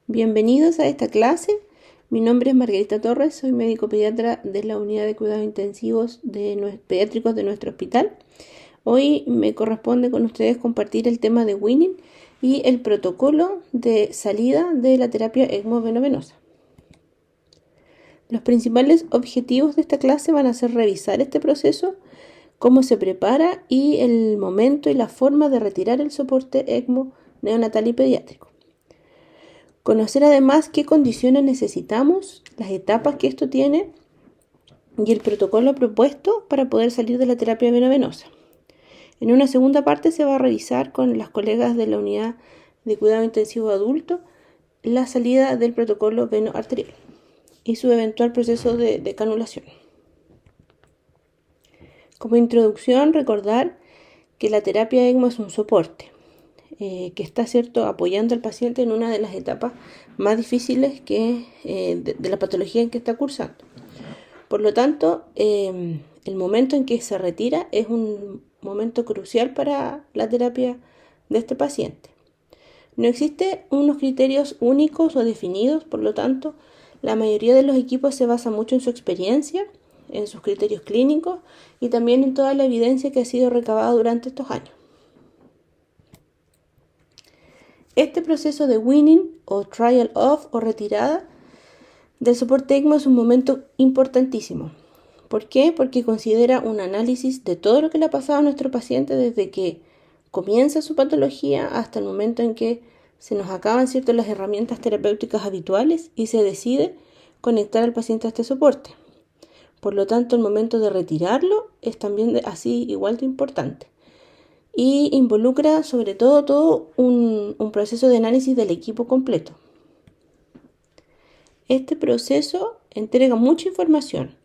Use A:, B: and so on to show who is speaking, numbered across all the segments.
A: Bienvenidos a esta clase. Mi nombre es Margarita Torres, soy médico pediatra de la unidad de cuidados intensivos pediátricos de nuestro hospital. Hoy me corresponde con ustedes compartir el tema de weaning y el protocolo de salida de la terapia ECMO venovenosa. Los principales objetivos de esta clase van a ser revisar este proceso, cómo se prepara y el momento y la forma de retirar el soporte ECMO neonatal y pediátrico. Conocer además qué condiciones necesitamos, las etapas que esto tiene y el protocolo propuesto para poder salir de la terapia venovenosa. En una segunda parte se va a revisar con las colegas de la unidad de cuidado intensivo adulto la salida del protocolo veno-arterial y su eventual proceso de canulación. Como introducción, recordar que la terapia ECMO es un soporte que está apoyando al paciente en una de las etapas más difíciles de la patología en que está cursando. Por lo tanto, el momento en que se retira es un momento crucial para la terapia de este paciente. No existen unos criterios únicos o definidos, por lo tanto, la mayoría de los equipos se basa mucho en su experiencia, en sus criterios clínicos y también en toda la evidencia que ha sido recabada durante estos años. Este proceso de weaning o trial off o retirada del soporte ECMO es un momento importantísimo. ¿Por qué? Porque considera un análisis de todo lo que le ha pasado a nuestro paciente desde que comienza su patología hasta el momento en que se nos acaban las herramientas terapéuticas habituales y se decide conectar al paciente a este soporte. Por lo tanto, el momento de retirarlo es también así igual de importante. Y involucra sobre todo un proceso de análisis del equipo completo. Este proceso entrega mucha información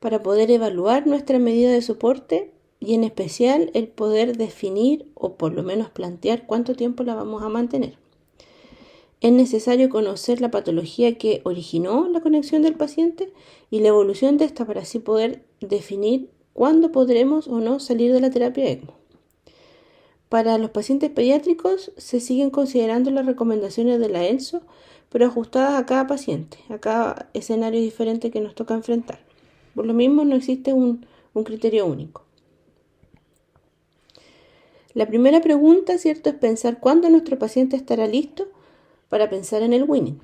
A: para poder evaluar nuestra medida de soporte y en especial el poder definir o por lo menos plantear cuánto tiempo la vamos a mantener. Es necesario conocer la patología que originó la conexión del paciente y la evolución de esta para así poder definir cuándo podremos o no salir de la terapia ECMO. Para los pacientes pediátricos se siguen considerando las recomendaciones de la ELSO, pero ajustadas a cada paciente, a cada escenario diferente que nos toca enfrentar. Por lo mismo no existe un criterio único. La primera pregunta, es pensar cuándo nuestro paciente estará listo para pensar en el weaning.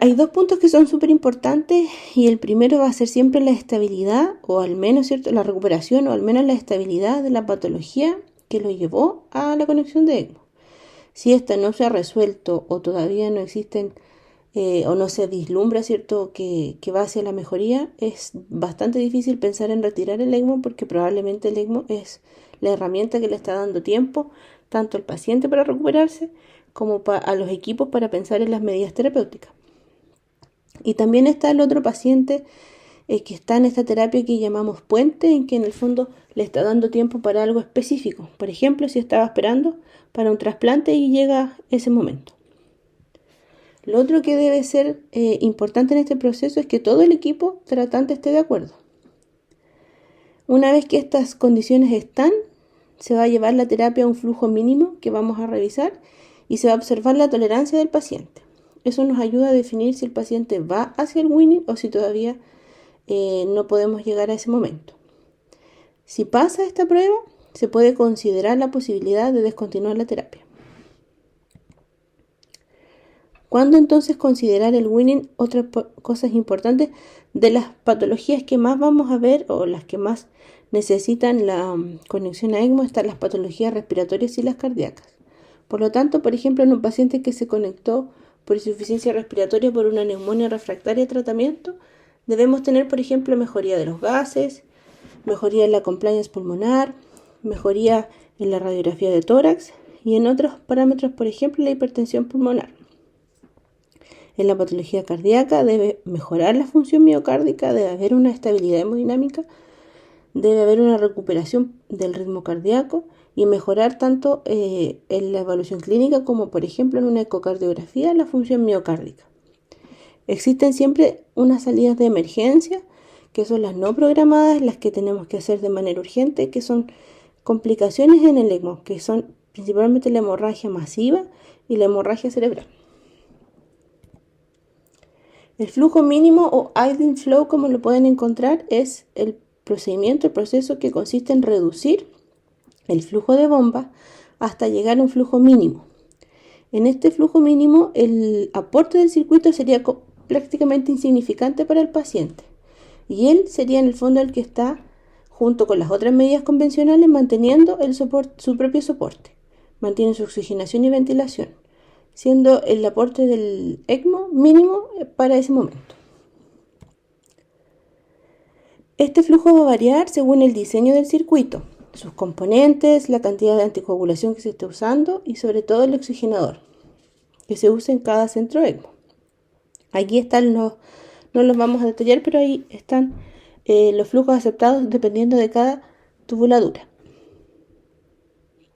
A: Hay dos puntos que son súper importantes y el primero va a ser siempre la estabilidad o al menos la recuperación o al menos la estabilidad de la patología que lo llevó a la conexión de ECMO. Si esta no se ha resuelto o todavía no existen o no se vislumbra que va hacia la mejoría, es bastante difícil pensar en retirar el ECMO porque probablemente el ECMO es la herramienta que le está dando tiempo tanto al paciente para recuperarse como a los equipos para pensar en las medidas terapéuticas. Y también está el otro paciente que está en esta terapia que llamamos puente, en que en el fondo le está dando tiempo para algo específico. Por ejemplo, si estaba esperando para un trasplante y llega ese momento. Lo otro que debe ser importante en este proceso es que todo el equipo tratante esté de acuerdo. Una vez que estas condiciones están, se va a llevar la terapia a un flujo mínimo que vamos a revisar y se va a observar la tolerancia del paciente. Eso nos ayuda a definir si el paciente va hacia el weaning o si todavía no podemos llegar a ese momento. Si pasa esta prueba, se puede considerar la posibilidad de descontinuar la terapia. ¿Cuándo entonces considerar el weaning? Otras cosas importantes de las patologías que más vamos a ver o las que más necesitan la conexión a ECMO están las patologías respiratorias y las cardíacas. Por lo tanto, por ejemplo, en un paciente que se conectó por insuficiencia respiratoria por una neumonía refractaria a tratamiento, debemos tener, por ejemplo, mejoría de los gases, mejoría en la compliance pulmonar, mejoría en la radiografía de tórax y en otros parámetros, por ejemplo, la hipertensión pulmonar. En la patología cardíaca debe mejorar la función miocárdica, debe haber una estabilidad hemodinámica, debe haber una recuperación del ritmo cardíaco y mejorar tanto en la evaluación clínica como, por ejemplo, en una ecocardiografía, la función miocárdica. Existen siempre unas salidas de emergencia, que son las no programadas, las que tenemos que hacer de manera urgente, que son complicaciones en el ECMO, que son principalmente la hemorragia masiva y la hemorragia cerebral. El flujo mínimo o idle flow, como lo pueden encontrar, es el proceso que consiste en reducir el flujo de bomba hasta llegar a un flujo mínimo. En este flujo mínimo, el aporte del circuito sería prácticamente insignificante para el paciente, y él sería en el fondo el que está, junto con las otras medidas convencionales, manteniendo su propio soporte, mantiene su oxigenación y ventilación, siendo el aporte del ECMO mínimo para ese momento. Este flujo va a variar según el diseño del circuito, sus componentes, la cantidad de anticoagulación que se esté usando y sobre todo el oxigenador que se usa en cada centro ECMO. Aquí están no los vamos a detallar, pero ahí están los flujos aceptados dependiendo de cada tubuladura.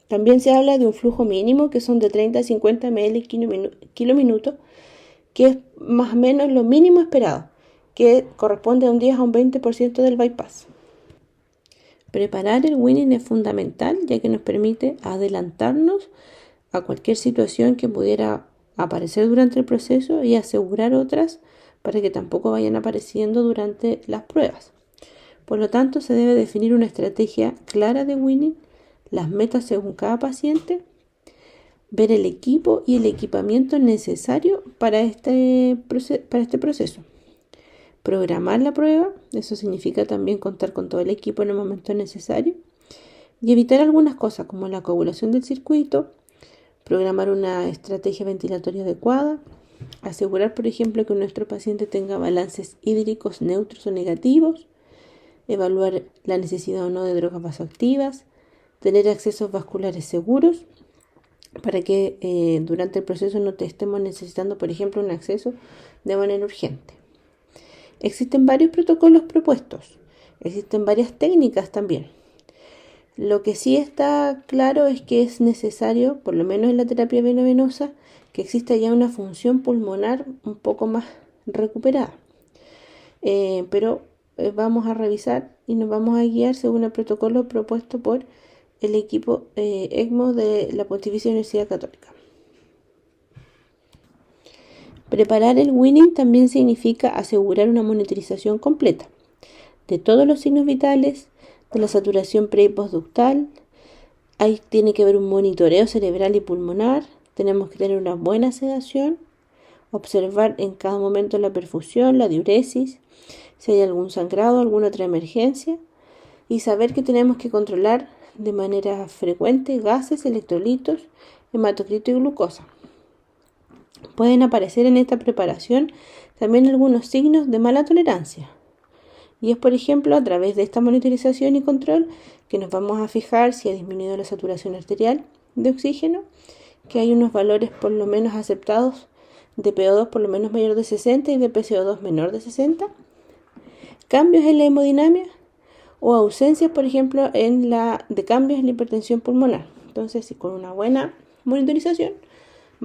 A: También se habla de un flujo mínimo que son de 30 a 50 ml km, que es más o menos lo mínimo esperado, que corresponde a un 10 a un 20% del bypass. Preparar el winning es fundamental, ya que nos permite adelantarnos a cualquier situación que pudiera aparecer durante el proceso y asegurar otras para que tampoco vayan apareciendo durante las pruebas. Por lo tanto, se debe definir una estrategia clara de winning, las metas según cada paciente, ver el equipo y el equipamiento necesario para este proceso. Programar la prueba, eso significa también contar con todo el equipo en el momento necesario, y evitar algunas cosas como la coagulación del circuito, programar una estrategia ventilatoria adecuada, asegurar, por ejemplo, que nuestro paciente tenga balances hídricos neutros o negativos, evaluar la necesidad o no de drogas vasoactivas, tener accesos vasculares seguros para que durante el proceso no estemos necesitando, por ejemplo, un acceso de manera urgente. Existen varios protocolos propuestos, existen varias técnicas también. Lo que sí está claro es que es necesario, por lo menos en la terapia venovenosa, que exista ya una función pulmonar un poco más recuperada. Pero vamos a revisar y nos vamos a guiar según el protocolo propuesto por el equipo ECMO de la Pontificia Universidad Católica. Preparar el winning también significa asegurar una monitorización completa de todos los signos vitales, de la saturación pre y postductal. Ahí tiene que haber un monitoreo cerebral y pulmonar. Tenemos que tener una buena sedación, observar en cada momento la perfusión, la diuresis, si hay algún sangrado, alguna otra emergencia, y saber que tenemos que controlar de manera frecuente gases, electrolitos, hematocrito y glucosa. Pueden aparecer en esta preparación también algunos signos de mala tolerancia. Y es, por ejemplo, a través de esta monitorización y control que nos vamos a fijar si ha disminuido la saturación arterial de oxígeno, que hay unos valores por lo menos aceptados de PO2 por lo menos mayor de 60 y de PCO2 menor de 60, cambios en la hemodinamia o ausencias, por ejemplo, de cambios en la hipertensión pulmonar. Entonces, si con una buena monitorización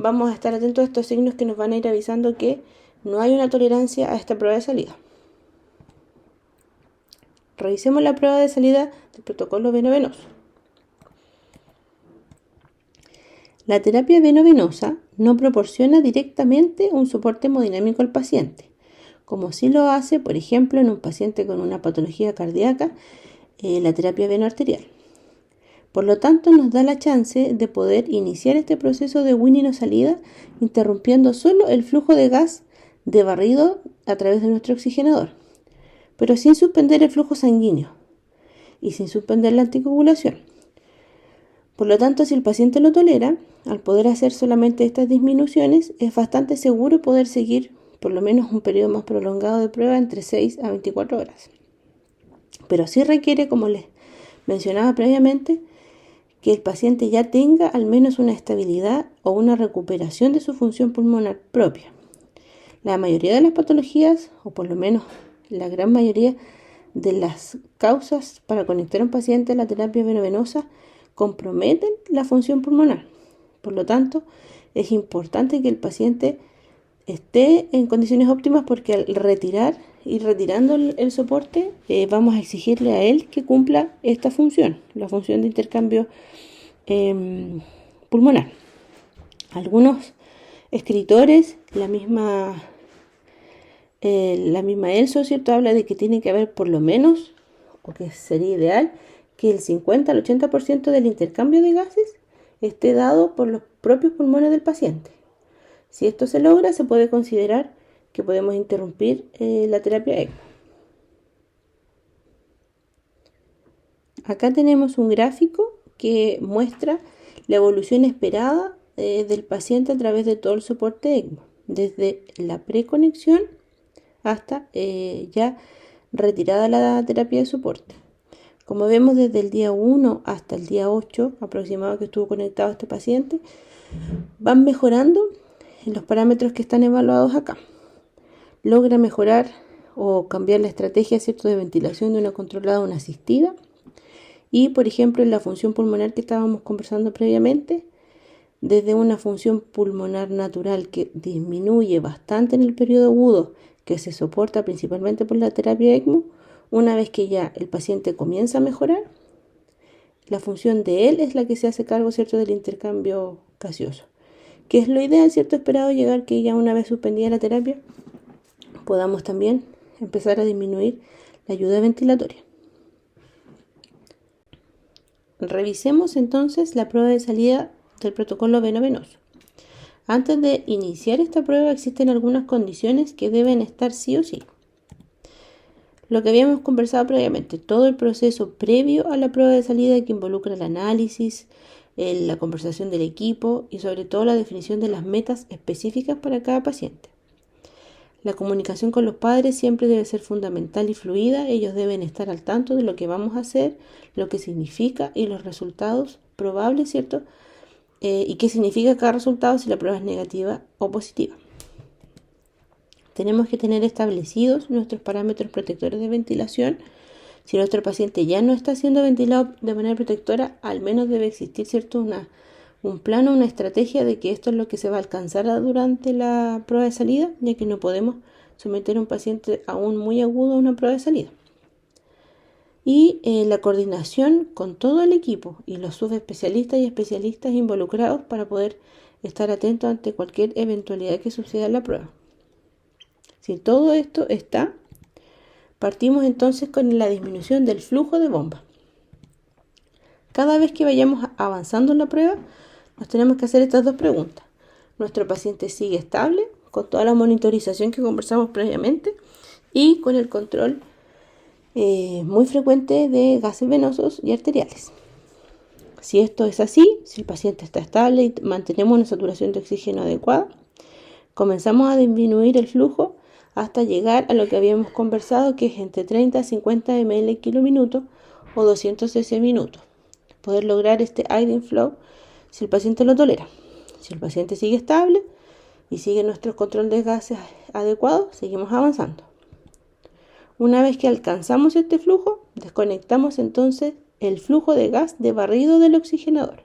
A: vamos a estar atentos a estos signos que nos van a ir avisando que no hay una tolerancia a esta prueba de salida. Revisemos la prueba de salida del protocolo venovenoso. La terapia venovenosa no proporciona directamente un soporte hemodinámico al paciente, como sí lo hace, por ejemplo, en un paciente con una patología cardíaca, la terapia venoarterial. Por lo tanto, nos da la chance de poder iniciar este proceso de winning o salida, interrumpiendo solo el flujo de gas de barrido a través de nuestro oxigenador, pero sin suspender el flujo sanguíneo y sin suspender la anticoagulación. Por lo tanto, si el paciente lo tolera, al poder hacer solamente estas disminuciones, es bastante seguro poder seguir por lo menos un periodo más prolongado de prueba entre 6 a 24 horas. Pero sí requiere, como les mencionaba previamente, que el paciente ya tenga al menos una estabilidad o una recuperación de su función pulmonar propia. La mayoría de las patologías, o por lo menos la gran mayoría de las causas para conectar a un paciente a la terapia venovenosa, comprometen la función pulmonar. Por lo tanto, es importante que el paciente esté en condiciones óptimas, porque al retirando el soporte, vamos a exigirle a él que cumpla esta función, la función de intercambio pulmonar. Algunos escritores, la misma ELSO, ¿cierto?, habla de que tiene que haber por lo menos, o que sería ideal, que el 50 al 80% del intercambio de gases esté dado por los propios pulmones del paciente. Si esto se logra, se puede considerar que podemos interrumpir la terapia ECMO. Acá tenemos un gráfico que muestra la evolución esperada del paciente a través de todo el soporte ECMO, desde la preconexión hasta ya retirada la terapia de soporte. Como vemos, desde el día 1 hasta el día 8 aproximado que estuvo conectado este paciente, van mejorando en los parámetros que están evaluados acá. Logra mejorar o cambiar la estrategia, ¿cierto?, de ventilación de una controlada a una asistida. Y, por ejemplo, en la función pulmonar que estábamos conversando previamente, desde una función pulmonar natural que disminuye bastante en el periodo agudo, que se soporta principalmente por la terapia ECMO, una vez que ya el paciente comienza a mejorar, la función de él es la que se hace cargo, ¿cierto?, del intercambio gaseoso, que es lo ideal, ¿cierto?, esperado llegar que ya una vez suspendida la terapia, podamos también empezar a disminuir la ayuda ventilatoria. Revisemos entonces la prueba de salida del protocolo veno-venoso. Antes de iniciar esta prueba existen algunas condiciones que deben estar sí o sí. Lo que habíamos conversado previamente, todo el proceso previo a la prueba de salida que involucra el análisis, la conversación del equipo y sobre todo la definición de las metas específicas para cada paciente. La comunicación con los padres siempre debe ser fundamental y fluida. Ellos deben estar al tanto de lo que vamos a hacer, lo que significa y los resultados probables, ¿cierto? Y qué significa cada resultado si la prueba es negativa o positiva. Tenemos que tener establecidos nuestros parámetros protectores de ventilación. Si nuestro paciente ya no está siendo ventilado de manera protectora, al menos debe existir, ¿cierto?, un plano, una estrategia de que esto es lo que se va a alcanzar durante la prueba de salida, ya que no podemos someter a un paciente aún muy agudo a una prueba de salida. Y la coordinación con todo el equipo y los subespecialistas y especialistas involucrados para poder estar atentos ante cualquier eventualidad que suceda en la prueba. Si todo esto está, partimos entonces con la disminución del flujo de bomba. Cada vez que vayamos avanzando en la prueba, nos tenemos que hacer estas dos preguntas. ¿Nuestro paciente sigue estable con toda la monitorización que conversamos previamente y con el control muy frecuente de gases venosos y arteriales? Si esto es así, si el paciente está estable y mantenemos una saturación de oxígeno adecuada, comenzamos a disminuir el flujo hasta llegar a lo que habíamos conversado, que es entre 30 a 50 ml km o 200 cc minutos. Poder lograr este idle flow si el paciente lo tolera. Si el paciente sigue estable y sigue nuestro control de gases adecuado, seguimos avanzando. Una vez que alcanzamos este flujo, desconectamos entonces el flujo de gas de barrido del oxigenador.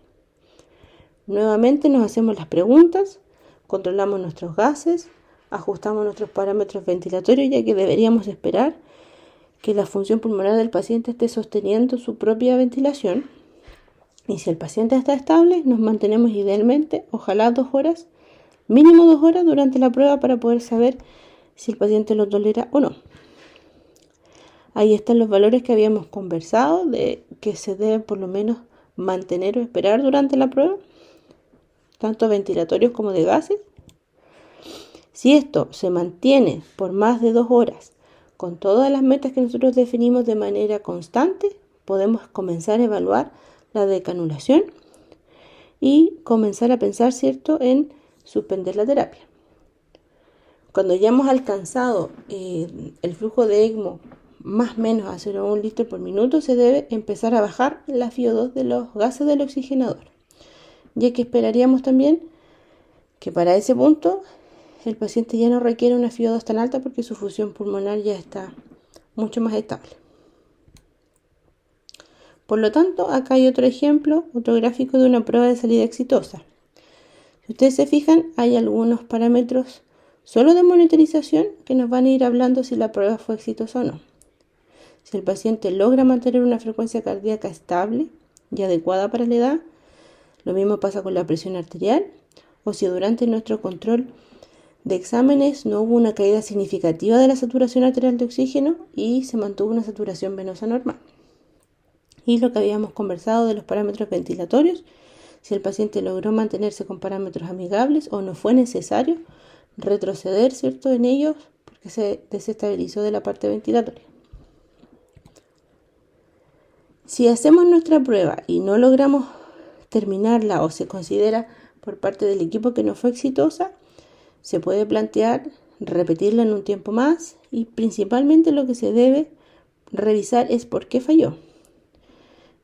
A: Nuevamente nos hacemos las preguntas, controlamos nuestros gases, ajustamos nuestros parámetros ventilatorios, ya que deberíamos esperar que la función pulmonar del paciente esté sosteniendo su propia ventilación. Y si el paciente está estable, nos mantenemos idealmente, ojalá 2 horas, mínimo 2 horas durante la prueba para poder saber si el paciente lo tolera o no. Ahí están los valores que habíamos conversado de que se deben por lo menos mantener o esperar durante la prueba, tanto ventilatorios como de gases. Si esto se mantiene por más de 2 horas, con todas las metas que nosotros definimos de manera constante, podemos comenzar a evaluar la decanulación y comenzar a pensar, ¿cierto?, en suspender la terapia. Cuando ya hemos alcanzado el flujo de ECMO más o menos a 0,1 litro por minuto, se debe empezar a bajar la FiO2 de los gases del oxigenador, ya que esperaríamos también que para ese punto el paciente ya no requiere una FiO2 tan alta porque su función pulmonar ya está mucho más estable. Por lo tanto, acá hay otro ejemplo, otro gráfico de una prueba de salida exitosa. Si ustedes se fijan, hay algunos parámetros solo de monitorización que nos van a ir hablando si la prueba fue exitosa o no. Si el paciente logra mantener una frecuencia cardíaca estable y adecuada para la edad, Lo mismo pasa con la presión arterial, o si durante nuestro control de exámenes no hubo una caída significativa de la saturación arterial de oxígeno y se mantuvo una saturación venosa normal. Y lo que habíamos conversado de los parámetros ventilatorios, si el paciente logró mantenerse con parámetros amigables o no fue necesario retroceder, ¿cierto?, en ellos porque se desestabilizó de la parte ventilatoria. Si hacemos nuestra prueba y no logramos terminarla o se considera por parte del equipo que no fue exitosa, se puede plantear repetirla en un tiempo más y principalmente lo que se debe revisar es por qué falló.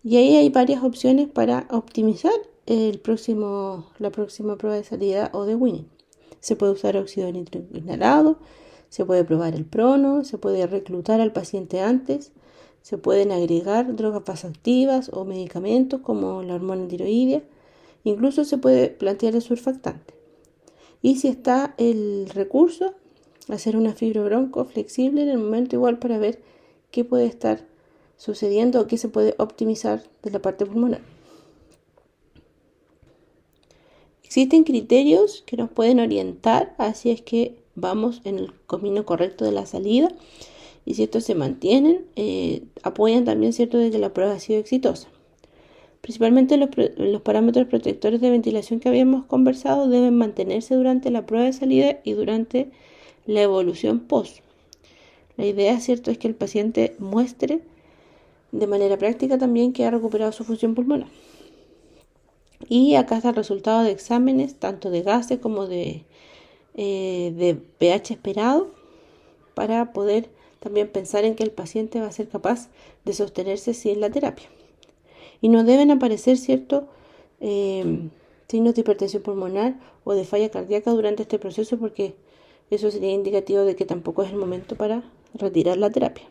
A: Y ahí hay varias opciones para optimizar la próxima prueba de salida o de Winning. Se puede usar óxido nítrico inhalado, se puede probar el prono, se puede reclutar al paciente antes, se pueden agregar drogas vasoactivas o medicamentos como la hormona tiroidea, incluso se puede plantear el surfactante. Y si está el recurso, hacer una fibrobronco flexible en el momento igual para ver qué puede estar sucediendo o qué se puede optimizar de la parte pulmonar. Existen criterios que nos pueden orientar hacia es que vamos en el camino correcto de la salida y si estos se mantienen, apoyan también cierto de que la prueba ha sido exitosa. Principalmente los parámetros protectores de ventilación que habíamos conversado deben mantenerse durante la prueba de salida y durante la evolución post. La idea, ¿cierto?, es que el paciente muestre de manera práctica también que ha recuperado su función pulmonar. Y acá está el resultado de exámenes, tanto de gases como de pH esperado, para poder también pensar en que el paciente va a ser capaz de sostenerse sin la terapia. Y no deben aparecer signos de hipertensión pulmonar o de falla cardíaca durante este proceso porque eso sería indicativo de que tampoco es el momento para retirar la terapia.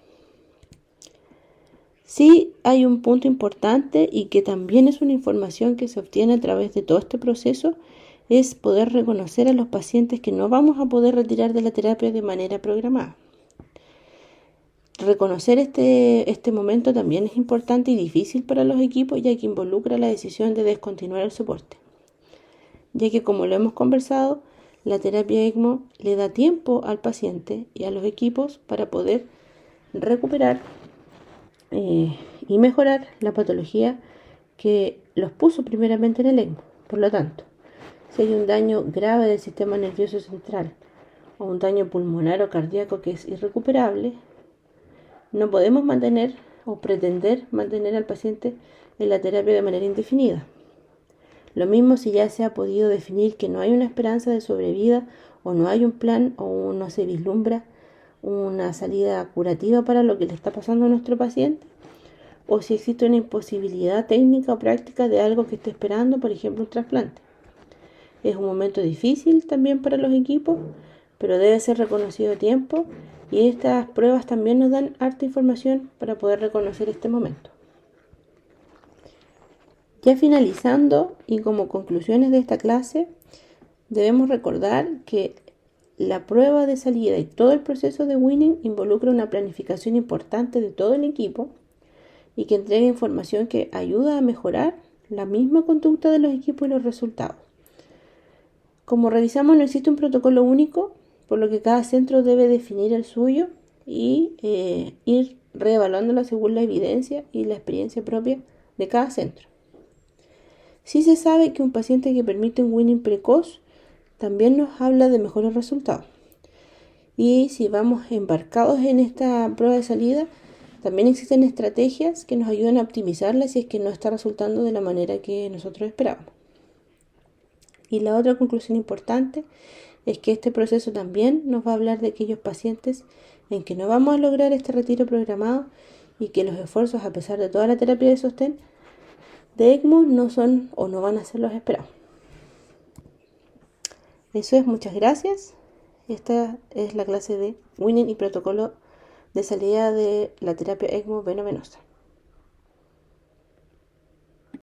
A: Sí hay un punto importante y que también es una información que se obtiene a través de todo este proceso, es poder reconocer a los pacientes que no vamos a poder retirar de la terapia de manera programada. Reconocer este momento también es importante y difícil para los equipos, ya que involucra la decisión de descontinuar el soporte. Ya que, como lo hemos conversado, la terapia ECMO le da tiempo al paciente y a los equipos para poder recuperar y mejorar la patología que los puso primeramente en el ECMO. Por lo tanto, si hay un daño grave del sistema nervioso central o un daño pulmonar o cardíaco que es irrecuperable, no podemos mantener o pretender mantener al paciente en la terapia de manera indefinida. Lo mismo si ya se ha podido definir que no hay una esperanza de sobrevida o no hay un plan o no se vislumbra una salida curativa para lo que le está pasando a nuestro paciente, o si existe una imposibilidad técnica o práctica de algo que esté esperando, por ejemplo, un trasplante. Es un momento difícil también para los equipos, pero debe ser reconocido a tiempo y estas pruebas también nos dan harta información para poder reconocer este momento. Ya finalizando y como conclusiones de esta clase, debemos recordar que la prueba de salida y todo el proceso de Winning involucra una planificación importante de todo el equipo y que entrega información que ayuda a mejorar la misma conducta de los equipos y los resultados. Como revisamos, no existe un protocolo único, por lo que cada centro debe definir el suyo y ir reevaluándolo según la evidencia y la experiencia propia de cada centro. Sí se sabe que un paciente que permite un Winning precoz también nos habla de mejores resultados. Y si vamos embarcados en esta prueba de salida, también existen estrategias que nos ayudan a optimizarla si es que no está resultando de la manera que nosotros esperábamos. Y la otra conclusión importante es que este proceso también nos va a hablar de aquellos pacientes en que no vamos a lograr este retiro programado y que los esfuerzos, a pesar de toda la terapia de sostén de ECMO, no son o no van a ser los esperados. Eso es, muchas gracias. Esta es la clase de Winning y protocolo de salida de la terapia ECMO veno-venosa.